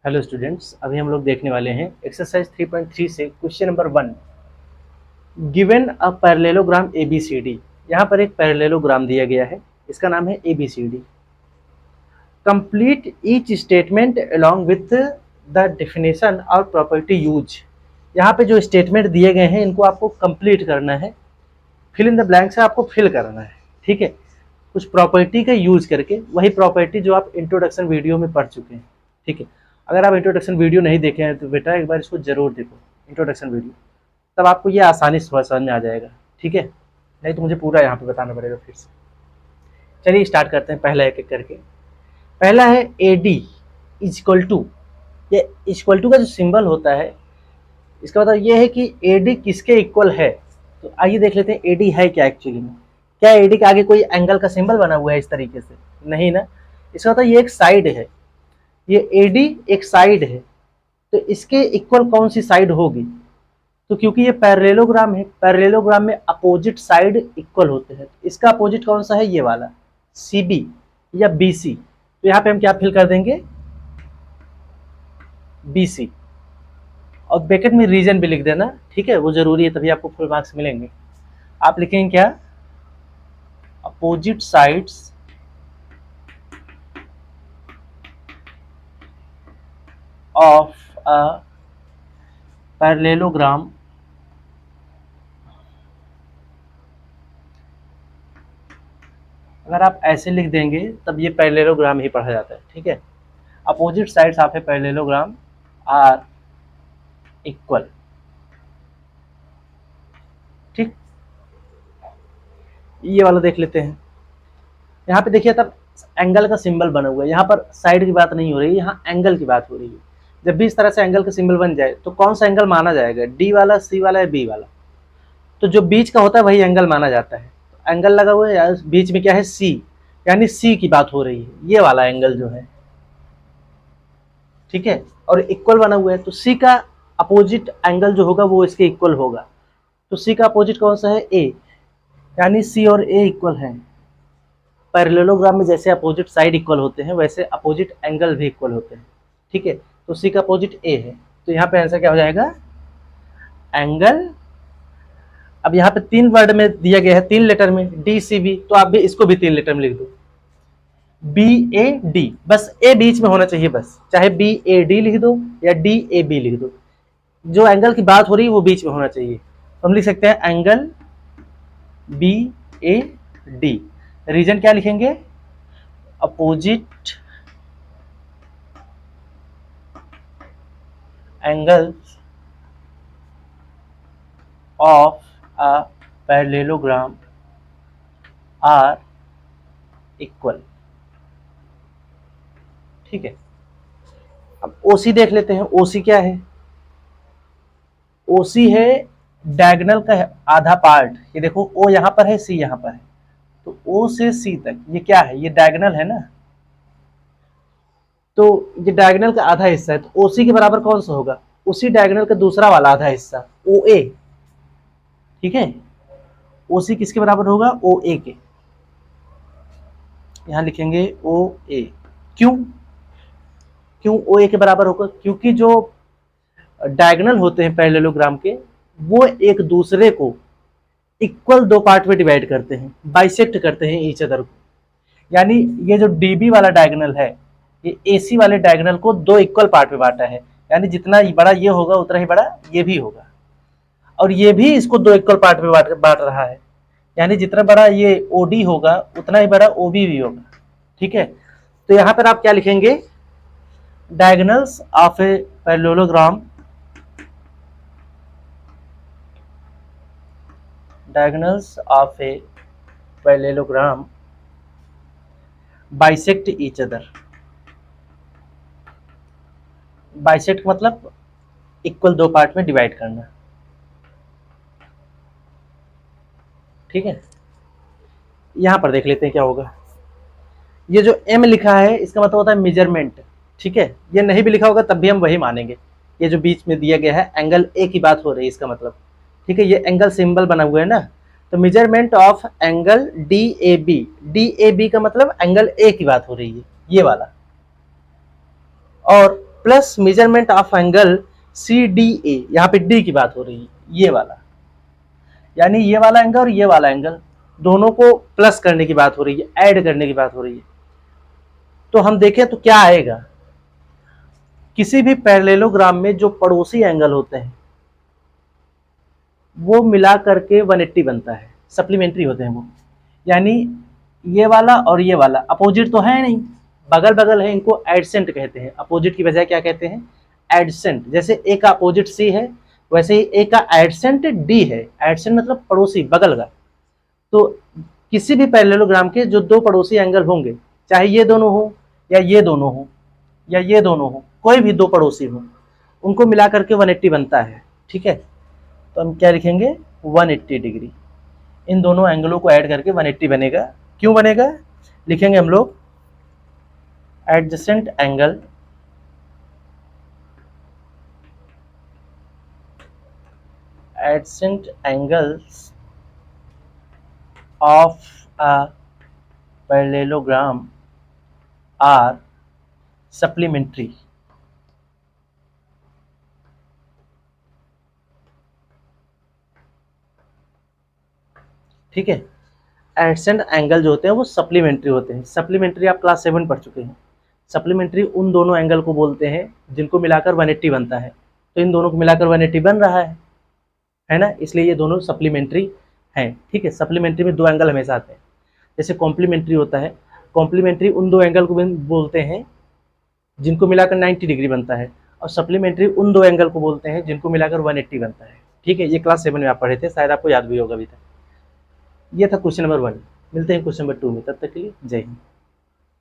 Hello students, अभी हम लोग देखने वाले हैं एक्सरसाइज 3.3 से question number 1। Given a parallelogram ABCD। यहाँ पर एक पैरेललोग्राम दिया गया है, इसका नाम है ABCD। Complete each statement along with the definition और प्रॉपर्टी यूज। यहाँ पे जो स्टेटमेंट दिए गए हैं इनको आपको कंप्लीट करना है, फिल इन द ब्लैंक से आपको फिल करना है। ठीक है, कुछ प्रॉपर्टी का यूज करके, वही प्रॉपर्टी जो आप इंट्रोडक्शन वीडियो में पढ़ चुके हैं। ठीक है, अगर आप इंट्रोडक्शन वीडियो नहीं देखे हैं तो बेटा एक बार इसको जरूर देखो, इंट्रोडक्शन वीडियो, तब आपको ये आसानी से समझ में आ जाएगा। ठीक है, नहीं तो मुझे पूरा यहाँ पे बताना पड़ेगा फिर से। चलिए स्टार्ट करते हैं पहला एक एक करके। पहला है AD इक्वल टू। ये इक्वल टू का जो सिंबल होता है इसका मतलब ये है कि AD किसके इक्वल है। तो आइए देख लेते हैं AD है क्या एक्चुअली में। क्या AD के आगे कोई एंगल का सिंबल बना हुआ है इस तरीके से? नहीं ना। इसका मतलब ये एक साइड है, ये AD एक साइड है, तो इसके इक्वल कौन सी साइड होगी? तो क्योंकि ये पैरेललोग्राम है, पैरेललोग्राम में अपोजिट साइड इक्वल होते हैं, तो इसका अपोजिट कौन सा है? ये वाला CB या BC। तो यहाँ पे हम क्या फिल कर देंगे? BC, और ब्रैकेट में रीजन भी लिख देना। ठीक है, वो जरूरी है, तभी आपको फुल मार्क्स मिलेंगे। आप लिखेंगे क्या? Opposite sides of a parallelogram अगर आप ऐसे लिख देंगे तब ये पैरेललोग्राम ही पढ़ा जाता है। ठीक है, opposite sides of a parallelogram are equal. ठीक, ये वाला देख लेते हैं। यहाँ पे देखिए तब एंगल का सिंबल बना हुआ है, यहाँ पर साइड की बात नहीं हो रही है, यहाँ एंगल की बात हो रही है। जब भी इस तरह से एंगल का सिंबल बन जाए तो कौन सा एंगल माना जाएगा? D वाला, C वाला या B वाला? तो जो बीच का होता है वही एंगल माना जाता है। एंगल लगा हुआ है, बीच में क्या है? C, यानी C की बात हो रही है, ये वाला एंगल जो है। ठीक है, और इक्वल बना हुआ है, तो C का अपोजिट एंगल जो होगा वो इसके इक्वल होगा। तो C का अपोजिट कौन सा है? A, यानी C और A इक्वल है। पैरेललोग्राम में जैसे अपोजिट साइड इक्वल होते हैं वैसे अपोजिट एंगल भी इक्वल होते हैं। ठीक है, तो C का अपोजिट A है, तो यहाँ पे आंसर क्या हो जाएगा? एंगल। अब यहाँ पे 3 वर्ड में दिया गया है, 3 लेटर में, DCB, तो आप भी इसको भी 3 लेटर में लिख दो, BAD। बस A बीच में होना चाहिए, बस चाहे BAD लिख दो या DAB लिख दो, जो एंगल की बात हो रही है वो बीच में होना चाहिए। तो हम लिख सकते हैं एंगल BAD। रीजन क्या लिखेंगे? Opposite angles of a parallelogram are equal. ठीक है, अब OC देख लेते हैं। OC क्या है? OC है डायगोनल का आधा पार्ट। ये देखो, O यहाँ पर है, C यहाँ पर है, तो O से C तक ये क्या है? ये डायगोनल है ना, तो ये डायगोनल का आधा हिस्सा है, तो OC के बराबर कौन सा होगा? उसी डायगोनल का दूसरा वाला आधा हिस्सा, OA। ठीक है, OC किसके बराबर होगा? OA के। यहाँ लिखेंगे OA। क्यों क्यों OA के बराबर होगा? क्योंकि जो डायगोनल होते हैं पैरेललोग्राम के, वो एक दूसरे को इक्वल 2 पार्ट में डिवाइड करते हैं, बाइसेक्ट करते हैं ईच अदर को। यानी ये जो DB वाला डायगोनल है, ये AC वाले डायगोनल को 2 इक्वल पार्ट में बांटा है, यानी जितना बड़ा ये होगा उतना ही बड़ा ये भी होगा, और ये भी इसको 2 इक्वल पार्ट में बांट रहा है, यानी जितना बड़ा ये OD होगा उतना ही बड़ा OB भी होगा। ठीक है, तो यहाँ पर आप क्या लिखेंगे? Diagonals of a parallelogram, diagonals of a parallelogram bisect each other. Bisect मतलब इक्वल 2 पार्ट में डिवाइड करना। ठीक है, यहां पर देख लेते हैं क्या होगा। ये जो M लिखा है इसका मतलब होता है मेजरमेंट। ठीक है, ये नहीं भी लिखा होगा तब भी हम वही मानेंगे। ये जो बीच में दिया गया है एंगल A की बात हो रही है इसका मतलब। ठीक है, ये एंगल सिंबल बना हुआ है ना, तो measurement of angle DAB। DAB का मतलब एंगल A की बात हो रही है, ये वाला। और plus measurement of angle CDA, यहाँ पे डी की बात हो रही है, ये वाला, यानी ये वाला एंगल और ये वाला एंगल दोनों को प्लस करने की बात हो रही है, ऐड करने की बात हो रही है। तो हम देखें तो क्या आएगा, किसी भी पैरेललोग्राम में जो पड़ोसी एंगल होते हैं वो मिला करके 180 बनता है, सप्लीमेंट्री होते हैं वो। यानी ये वाला और ये वाला अपोजिट तो है नहीं, बगल बगल है, इनको एडसेंट कहते हैं। अपोजिट की बजाय क्या कहते हैं, एडसेंट। जैसे ए का अपोजिट सी है, वैसे ही ए का एडसेंट डी है। एडसेंट मतलब पड़ोसी, बगल का। तो किसी भी पैरेललोग्राम के जो दो पड़ोसी एंगल होंगे, चाहे ये दोनों हो या ये दोनों हो या ये दोनों हो, कोई भी दो पड़ोसी हो, उनको मिला करके 180 बनता है। ठीक है, तो हम क्या लिखेंगे, 180 डिग्री। इन दोनों एंगलों को ऐड करके 180 बनेगा। क्यों बनेगा, लिखेंगे हम लोग adjacent angle adjacent angles of a parallelogram are supplementary। ठीक है, एडजेसेंट एंगल जो होते हैं वो सप्लीमेंट्री होते हैं। सप्लीमेंट्री आप क्लास 7 पढ़ चुके हैं। सप्लीमेंट्री उन दोनों एंगल को बोलते हैं जिनको मिलाकर 180 बनता है। तो इन दोनों को मिलाकर 180 बन रहा है ना, इसलिए ये दोनों सप्लीमेंट्री हैं। ठीक है, सप्लीमेंट्री में दो एंगल हमेशा आते हैं। जैसे कॉम्प्लीमेंट्री होता है, कॉम्प्लीमेंट्री उन दो एंगल को बोलते हैं जिनको मिलाकर 90 डिग्री बनता है, और सप्लीमेंट्री उन दो एंगल को बोलते हैं जिनको मिलाकर 180 बनता है। ठीक है, ये क्लास 7 में आप पढ़े थे, शायद आपको याद भी होगा अभी तक। ये था क्वेश्चन नंबर 1। मिलते हैं क्वेश्चन नंबर 2 में, तब तक के लिए जय हिंद।